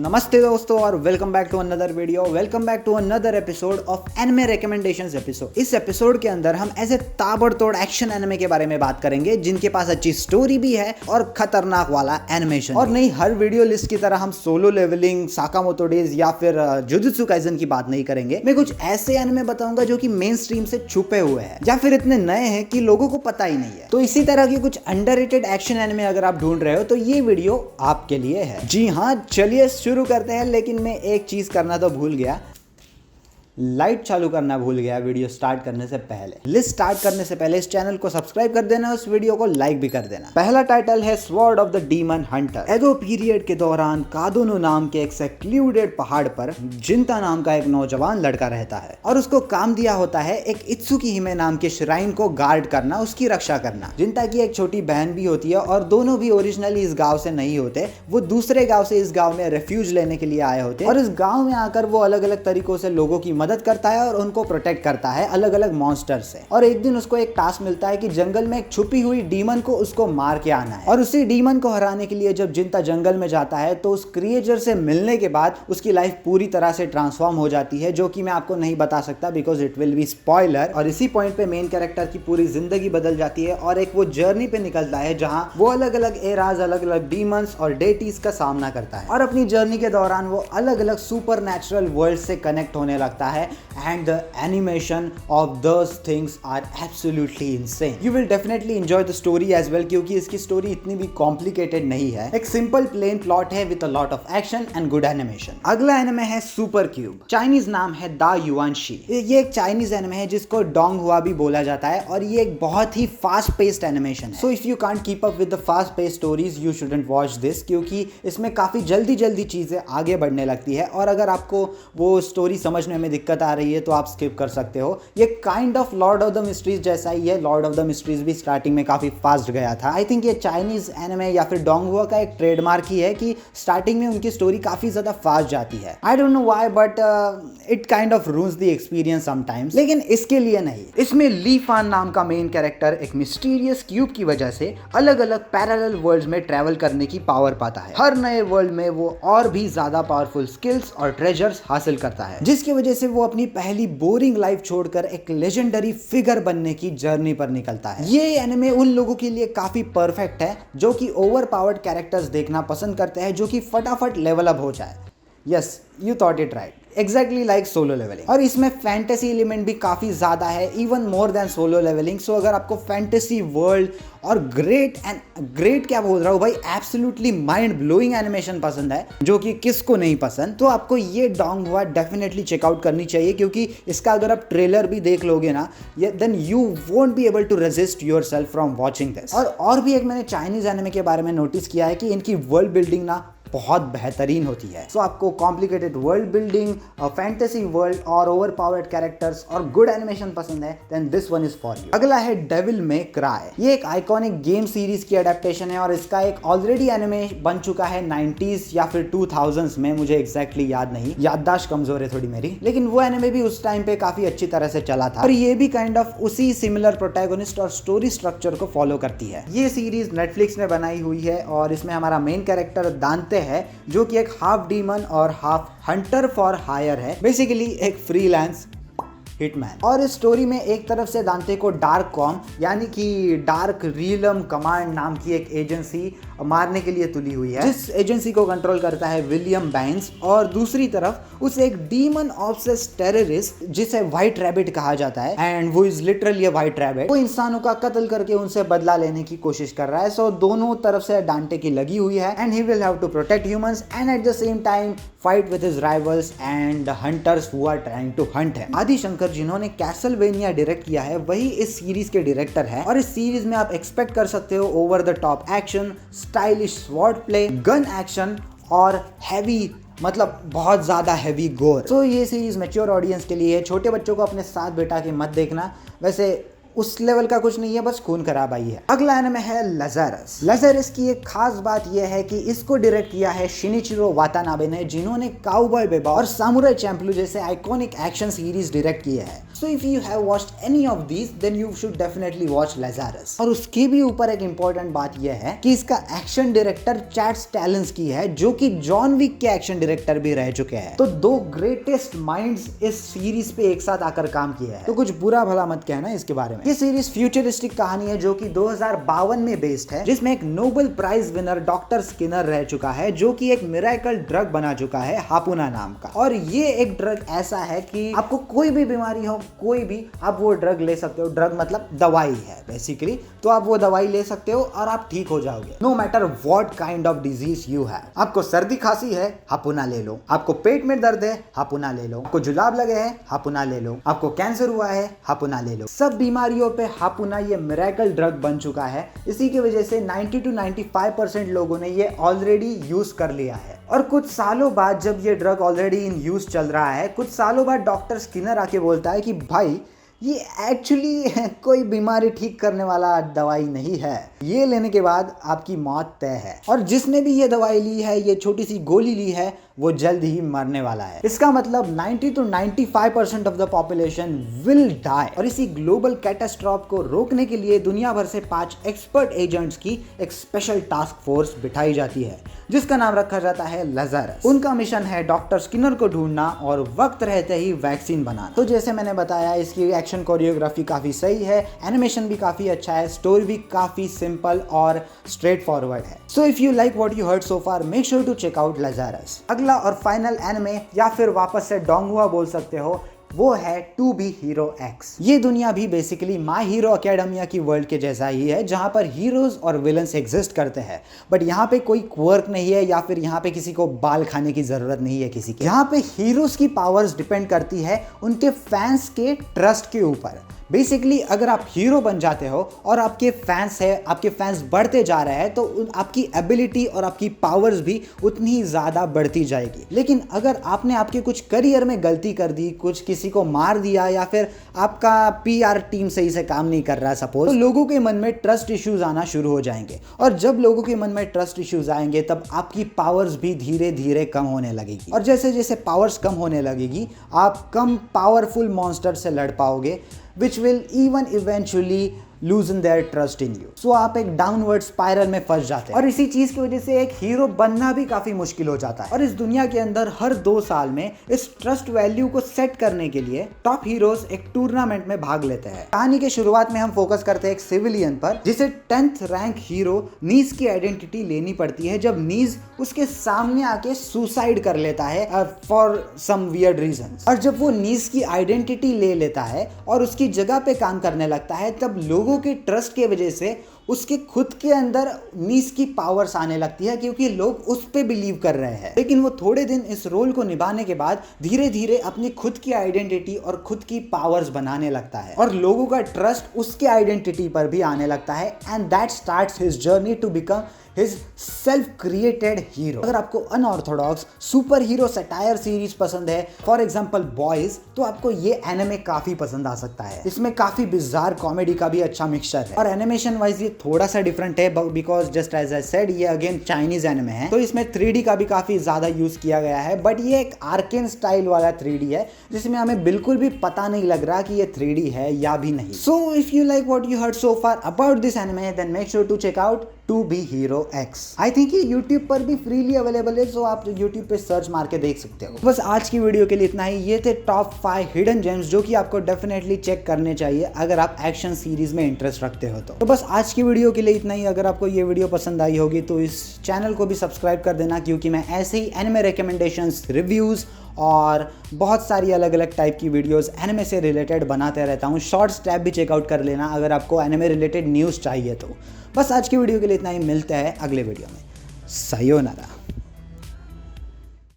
नमस्ते दोस्तों और welcome back to another video, welcome back to another episode of anime recommendations episode. इस episode के अंदर हम ऐसे ताबड़तोड़ एक्शन एनिमे के बारे में बात करेंगे जिनके पास अच्छी स्टोरी भी है और खतरनाक वाला एनिमेशन। और नहीं, हर वीडियो लिस्ट की तरह हम सोलो लेवलिंग, साकामोतो डेज या फिर जुजुत्सु काइसेन की बात नहीं करेंगे। मैं कुछ ऐसे एनिमे बताऊंगा जो कि मेन स्ट्रीम से छुपे हुए हैं या फिर इतने नए हैं कि लोगों को पता ही नहीं है। तो इसी तरह की कुछ अंडररेटेड एक्शन एनिमे अगर आप ढूंढ रहे हो तो ये वीडियो आपके लिए है। जी हाँ, चलिए शुरू करते हैं। लेकिन मैं एक चीज करना तो भूल गया, लाइट चालू करना भूल गया वीडियो स्टार्ट करने से पहले। लिस्ट स्टार्ट करने से पहले इस चैनल को सब्सक्राइब कर देना, उस वीडियो को लाइक भी कर देना। पहला टाइटल है sword of the demon hunter. Edo period के दौरान कादोनो नाम के एक सेक्लूडेड पहाड़ पर जिंता नाम का एक नौजवान लड़का रहता है और उसको काम दिया होता है एक इत्सुकी हिमे नाम के श्राइन को गार्ड करना, उसकी रक्षा करना। जिंता की एक छोटी बहन भी होती है और दोनों भी ओरिजिनली इस गाँव से नहीं होते, वो दूसरे गाँव से इस गाँव में रेफ्यूज लेने के लिए आए होते और इस गाँव में आकर वो अलग अलग तरीकों से लोगों की मदद करता है और उनको प्रोटेक्ट करता है अलग अलग मॉन्स्टर से। और एक दिन उसको एक टास्क मिलता है कि जंगल में एक छुपी हुई डीमन को उसको मार के आना है। और उसी डीमन को हराने के लिए जब जिंता जंगल में जाता है तो उस क्रिएचर से मिलने के बाद उसकी लाइफ पूरी तरह से ट्रांसफॉर्म हो जाती है, जो कि मैं आपको नहीं बता सकता because it will be spoiler. और इसी पॉइंट पे मेन कैरेक्टर की पूरी जिंदगी बदल जाती है और एक वो जर्नी पे निकलता है जहां वो अलग अलग एराज, अलग अलग डीमंस और डेटीज का सामना करता है। और अपनी जर्नी के दौरान वो अलग अलग सुपर नेचुरल वर्ल्ड से कनेक्ट होने लगता है and the animation of those things are absolutely insane. You will definitely enjoy the story as well क्योंकि इसकी स्टोरी इतनी भी कॉम्प्लिकेटेड नहीं है। एक सिंपल प्लेन प्लॉट है with a lot of action and good animation। अगला एनिमे है सुपर क्यूब। चाइनीज नाम है दा युआनशी। ये एक चाइनीज एनिमे है जिसको डोंग हुआ भी बोला जाता है और ये एक बहुत ही फास्ट पेस्ड एनिमेशन है। So if you can't keep up with the fast paced stories you shouldn't watch this क्योंकि इसमें काफी जल्दी जल्दी चीजें आगे बढ़ने लगती है और अगर आपको वो स्टोरी समझने में दिक्कत आ रही है तो आप स्किप कर सकते हो। ये kind of Lord of the mysteries जैसा ही है। लॉर्ड ऑफ द मिस्ट्रीज भी स्टार्टिंग में काफी फास्ट गया था। आई थिंक ये चाइनीज एनिमे या फिर डोंगहुआ का एक ट्रेडमार्क ही है कि स्टार्टिंग में उनकी स्टोरी काफी ज्यादा फास्ट जाती है। I don't know why but it kind of रून्स the experience sometimes. लेकिन इसके लिए नहीं, इसमें ली फान नाम का मेन कैरेक्टर एक मिस्टीरियस क्यूब की वजह से अलग अलग पैरेलल वर्ल्ड्स में ट्रेवल करने की पावर पाता है। हर नए वर्ल्ड में वो और भी ज्यादा पावरफुल स्किल्स और ट्रेजर्स हासिल करता है, जिसकी वजह से वो अपनी पहली बोरिंग लाइफ छोड़कर एक लेजेंडरी फिगर बनने की जर्नी पर निकलता है। ये एनिमे उन लोगों के लिए काफी परफेक्ट है जो कि ओवर पावर्ड कैरेक्टर्स देखना पसंद करते हैं, जो कि फटाफट लेवल अप हो जाए। Yes, you thought it right, exactly like solo levelling. और इसमें फैंटेसी एलिमेंट भी काफी ज्यादा है, even more than solo levelling. So अगर आपको फैंटेसी वर्ल्ड और ग्रेट क्या बोल रहा हूँ भाई, एब्सोल्युटली माइंड ब्लोइंग एनिमेशन पसंद है, जो कि किसको नहीं पसंद, तो आपको ये डोंगहुआ डेफिनेटली चेकआउट करनी चाहिए क्योंकि इसका अगर आप ट्रेलर भी देख लोगे ना then you won't be able to resist yourself from watching this. और भी एक मैंने चाइनीज एनिमे के बारे में नोटिस किया है कि इनकी वर्ल्ड बिल्डिंग ना बहुत बेहतरीन होती है। सो आपको complicated world building, fantasy world और ओवर पावर्ड कैरेक्टर्स और गुड एनिमेशन पसंद है then this one is for you. अगला है डेविल मे क्राई। ये एक आइकॉनिक गेम सीरीज की अडेप्टेशन है और इसका एक ऑलरेडी एनिमे बन चुका है 90s या फिर 2000s में, मुझे एग्जैक्टली याद नहीं, याददाश्त कमजोर है थोड़ी मेरी। लेकिन वो एनिमे भी उस टाइम पे काफी अच्छी तरह से चला था और ये भी काइंड ऑफ उसी सिमिलर प्रोटैगोनिस्ट और स्टोरी स्ट्रक्चर को फॉलो करती है। ये सीरीज नेटफ्लिक्स ने बनाई हुई है और इसमें हमारा मेन कैरेक्टर दांते है जो कि एक हाफ डीमन और हाफ हंटर फॉर हायर है, बेसिकली एक फ्रीलांस हिटमैन। और इस स्टोरी में एक तरफ से दांते को डार्क कॉम यानी कि डार्क रियलम कमांड नाम की एक एजेंसी मारने के लिए तुली हुई है, जिस एजेंसी को कंट्रोल करता है विलियम बाइन्स। और दूसरी तरफ उसे एक डीमन ऑब्सेस्ड टेररिस्ट जिसे व्हाइट रैबिट कहा जाता है, एंड वो is literally a white rabbit, वो इंसानों का कत्ल करके उनसे बदला लेने की कोशिश कर रहा है। सो दोनों तरफ से दांते की लगी हुई है and he will have to protect humans and at the same time fight with his rivals and hunters who are trying to hunt him. Adi Shankar जिन्होंने कैसलवेनिया डायरेक्ट किया है वही इस सीरीज के डायरेक्टर है और इस सीरीज में आप एक्सपेक्ट कर सकते हो over the top action, stylish sword play, gun action और हैवी, मतलब बहुत ज्यादा हैवी गोर। तो ये सीरीज मैच्योर ऑडियंस के लिए है, छोटे बच्चों को अपने साथ बैठा के मत देखना। वैसे उस लेवल का कुछ नहीं है, बस खून खराबाई है। अगला एनिमे है लज़ारस। लज़ारस की एक खास बात यह है कि इसको डायरेक्ट किया है शिनिचिरो वातानाबे ने, जिन्होंने काउबॉय बेबॉप और सामुराई चैंपलू जैसे आइकॉनिक एक्शन सीरीज डायरेक्ट किए हैं। So if you have watched any of these then you should definitely watch Lazarus. और उसके भी ऊपर एक इंपॉर्टेंट बात यह है कि इसका एक्शन डायरेक्टर चैड स्टैलिन्स्की है, जो कि जॉन विक के एक्शन डायरेक्टर भी रह चुके हैं। तो दो ग्रेटेस्ट माइंड्स इस सीरीज पे एक साथ आकर काम किया है, तो कुछ बुरा भला मत कहना इसके बारे में। ये सीरीज फ्यूचरिस्टिक कहानी है जो कि 2052 में बेस्ड है, जिसमें एक Nobel prize winner doctor Skinner रह चुका है, जो कि एक मिरेकल ड्रग बना चुका है हापुना नाम का। और ये एक ड्रग ऐसा है कि आपको कोई भी बीमारी हो, कोई भी, आप वो ड्रग ले सकते हो। ड्रग मतलब दवाई है बेसिकली, तो आप वो दवाई ले सकते हो और आप ठीक हो जाओगे, no matter what kind of disease you have. आपको सर्दी खांसी है, हापुना ले लो। आपको पेट में दर्द है, हापुना ले लो। आपको जुलाब लगे हैं, हापुना ले लो। आपको कैंसर हुआ है, हापुना ले लो। सब बीमारियों पे हापुना ये मिरेकल ड्रग बन चुका है। इसी की वजह से 90 to 95% लोगों ने ये ऑलरेडी यूज कर लिया है। और कुछ सालों बाद जब ये ड्रग ऑलरेडी इन यूज चल रहा है, कुछ सालों बाद डॉक्टर स्किनर आके बोलता है कि भाई ये एक्चुअली कोई बीमारी ठीक करने वाला दवाई नहीं है, ये लेने के बाद आपकी मौत तय है। और जिसने भी ये दवाई ली है, ये छोटी सी गोली ली है, वो जल्द ही मरने वाला है। इसका मतलब 90 to 95% of the population will die. और इसी ग्लोबल कैटास्ट्रॉफ को रोकने के लिए दुनिया भर से 5 एक्सपर्ट एजेंट्स की एक स्पेशल टास्क फोर्स बिठाई जाती है, जिसका नाम रखा जाता है लज़ारस। उनका मिशन है डॉक्टर स्किनर को ढूंढना और वक्त रहते ही वैक्सीन बनाना। तो जैसे मैंने बताया, इसकी एक्शन कोरियोग्राफी काफी सही है, एनिमेशन भी काफी अच्छा है, स्टोरी भी काफी सिंपल और स्ट्रेट फॉरवर्ड है। So if you like what you heard so far, make sure to check out Lazarus. अगला और फाइनल एनिमे, या फिर वापस से डोंगुआ बोल सकते हो, वो है टू बी हीरो एक्स। ये दुनिया भी बेसिकली माई हीरो अकेडमिया की वर्ल्ड के जैसा ही है, जहां पर हीरोज और विलन्स एग्जिस्ट करते हैं, बट यहाँ पे कोई क्वर्क नहीं है, या फिर यहाँ पे किसी को बाल खाने की जरूरत नहीं है किसी के। यहाँ पे हीरोज की पावर्स डिपेंड करती है उनके फैंस के ट्रस्ट के ऊपर। बेसिकली अगर आप हीरो बन जाते हो और आपके फैंस है, आपके फैंस बढ़ते जा रहे हैं, तो आपकी एबिलिटी और आपकी पावर्स भी उतनी ही ज़्यादा बढ़ती जाएगी। लेकिन अगर आपने आपके कुछ करियर में गलती कर दी, कुछ किसी को मार दिया, या फिर आपका PR टीम सही से काम नहीं कर रहा है सपोज, तो लोगों के मन में ट्रस्ट इश्यूज आना शुरू हो जाएंगे। और जब लोगों के मन में ट्रस्ट इश्यूज आएंगे, तब आपकी पावर्स भी धीरे धीरे कम होने लगेगी। और जैसे जैसे पावर्स कम होने लगेगी, आप कम पावरफुल मॉन्स्टर से लड़ पाओगे, which will even eventually loosen their trust in you. So आप एक डाउनवर्ड स्पाइरल में फंस जाते हैं, और इसी चीज की वजह से एक हीरो बनना भी काफी मुश्किल हो जाता है। और इस दुनिया के अंदर हर 2 साल में इस ट्रस्ट वैल्यू को सेट करने के लिए टॉप हीरोज एक टूर्नामेंट में भाग लेते हैं। कहानी के शुरुआत में हम फोकस करते हैं एक सिविलियन पर, जिसे 10th रैंक हीरो नीज की आइडेंटिटी लेनी पड़ती है, जब नीज उसके सामने आके सुसाइड कर लेता है फॉर सम वियर्ड रीजन। और जब वो नीज की आइडेंटिटी ले लेता है और उसकी जगह पे काम करने लगता है, तब लोगों के ट्रस्ट की वजह से उसके खुद के अंदर नीस की पावर्स आने लगती है, क्योंकि लोग उस पे बिलीव कर रहे हैं। लेकिन वो थोड़े दिन इस रोल को निभाने के बाद धीरे धीरे अपनी खुद की आइडेंटिटी और खुद की पावर्स बनाने लगता है, और लोगों का ट्रस्ट उसके आइडेंटिटी पर भी आने लगता है। And that starts his journey to become his self created hero. अगर आपको unorthodox super hero satire series पसंद है, फॉर एग्जांपल बॉयज, तो आपको ये एनिमे काफी पसंद आ सकता है। इसमें काफी बिजार कॉमेडी का भी अच्छा मिक्सचर है, और एनिमेशन वाइज ये थोड़ा सा डिफरेंट है, because just as I said, ये अगेन चाइनीज एनिमे है, तो इसमें 3D का भी काफी ज्यादा यूज किया गया है। बट ये एक आर्केन स्टाइल वाला 3D है, जिसमें हमें बिल्कुल भी पता नहीं लग रहा कि ये 3D है या भी नहीं। So if you like what you heard so far about this anime, then make sure to check out to be hero X. I think ये यूट्यूब पर भी फ्रीली अवेलेबल है, सो आप यूट्यूब पे सर्च मार के देख सकते हो। बस आज की वीडियो के लिए इतना ही। ये थे टॉप 5 हिडन जेम्स जो कि आपको डेफिनेटली चेक करने चाहिए अगर आप एक्शन सीरीज में इंटरेस्ट रखते हो तो बस आज की वीडियो के लिए इतना ही। अगर आपको ये वीडियो पसंद आई होगी तो इस चैनल को भी सब्सक्राइब कर देना, क्योंकि मैं ऐसे ही एनिमे रिकमेंडेशंस, रिव्यूज़ और बहुत सारी अलग अलग टाइप की वीडियोस एनिमे से रिलेटेड बनाते रहता हूँ। शॉर्ट्स टैब भी चेकआउट कर लेना अगर आपको एनिमे रिलेटेड न्यूज़ चाहिए तो। बस आज की वीडियो के लिए इतना ही, मिलते हैं अगले वीडियो में। सायोनारा।